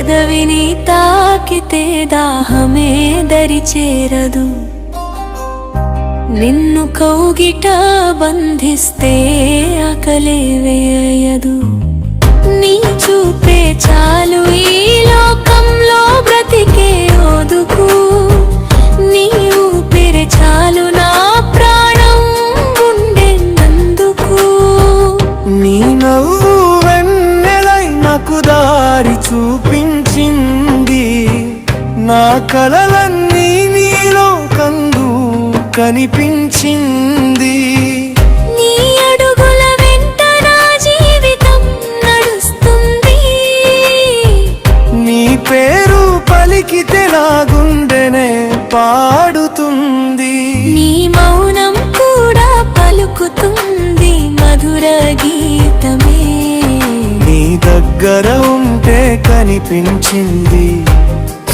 పెదవిని తాకితే దాహమే దరి చేరదు, నిన్ను కౌగిట బంధిస్తే ఆకలే వేయదు. నీ చూపే చాలు ఈ లోకంలో బ్రతికే ఓదుకు, నీ ఊపిరి చాలు నా ప్రాణం ఉండేందుకు. నీ నవ్వు వెన్నెలై నాకు దారి చూపించింది, నా కలలన్నీ నీలో కందు కనిపించింది. నీ అడుగుల వెంట నా జీవితం నడుస్తుంది, నీ పేరు పలికితే నా గుండెనే పాడుతుంది. నీ మౌనం కూడా పలుకుతుంది మధుర గీతమే. నీ దగ్గర ఉంటే కనిపించింది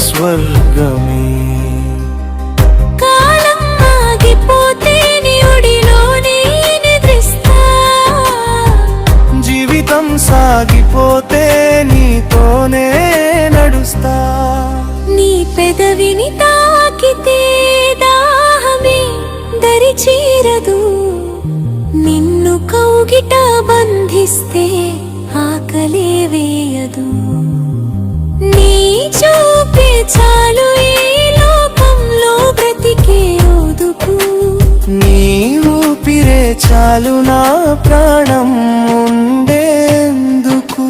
స్వర్గమే. కాలం ఆగిపోతే నీ ఒడిలోనే నిద్రిస్తా, జీవితం సాగిపోతే నీతోనే నడుస్తా. నీ పెదవిని తాకితే దాహమే దరి చేరదు, నిన్ను కౌగిట బంధిస్తే ఆకలే వేయదు. నీ చూపే చాలు ఈ లోకంలో బ్రతికే ఓదుకు, నీ ఊపిరే చాలు నా ప్రాణం ఉండేందుకు.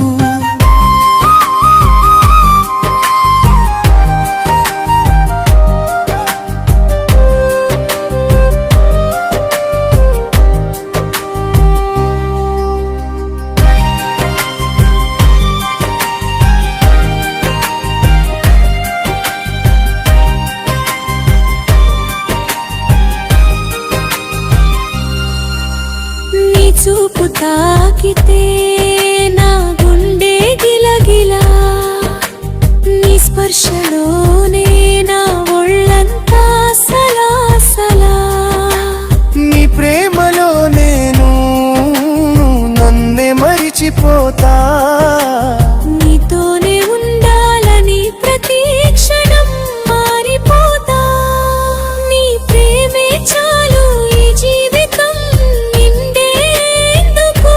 నీ చూపు తాకితే నా గుండె గిలగిలా, నీ స్పర్శలోనే నా ఒళ్ళంతా సలాసలా. నీ ప్రేమలో నేను నన్నే మరిచిపోతా, నీతోనే ఉండాలని ప్రతి క్షణం మారిపోతా. నీ ప్రేమే చాలు ఈ జీవితం నిండేందుకు,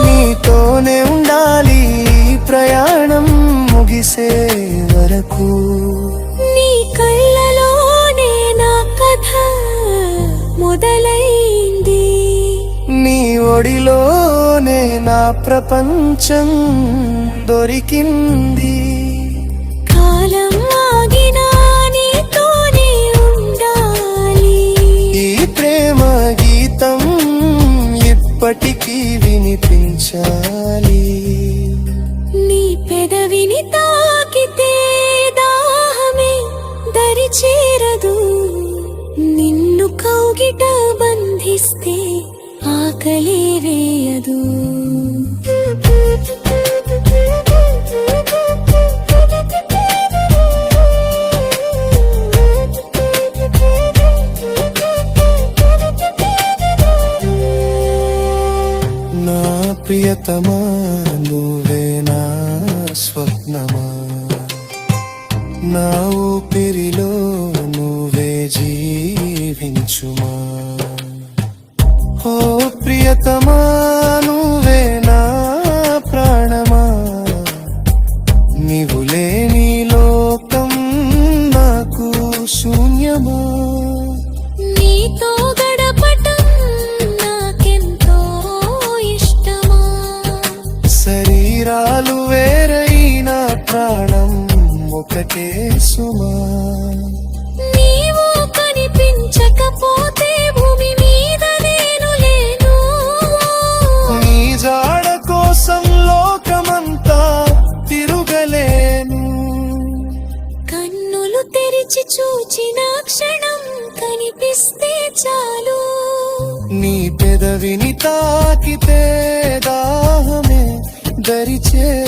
నీతోనే ఉండాలి ఈ ప్రయాణం ముగిసే వరకు. నీ కళ్ళలోనే నా కథ మొదలైంది, నీ ఒడిలోనే నా ప్రపంచం దొరికింది. కాలం ఆగినా నీతోనే ఉండాలి, ఈ ప్రేమ గీతం ఇప్పటికీ వినిపించాలి. నీ పెదవిని తాకితే దాహమే దరి చేరదు, నిన్ను కౌగిట బంధిస్తే ఆకలే వేయదు. నా ప్రియతమా నువ్వే నా స్వప్నమా, నా ఊపిరిలో నువ్వే జీవించుమా. ఓ ప్రియతమా నువ్వే నా ప్రాణమా, నీవు లేని లోకం నాకు శూన్యమా. నీతో గడపటం నాకెంతో ఇష్టమా, శరీరాలు వేరైన ప్రాణం ఒకటే సుమా. నీవు కనిపించకపోతే భూమి మీద నేను లేను, నీ జాడ కోసం లోకమంతా తిరుగలేను. కన్నులు తెరిచి చూచిన క్షణం కనిపిస్తే చాలు, నీ పెదవిని తాకితే దాహమే దరి చేరదు.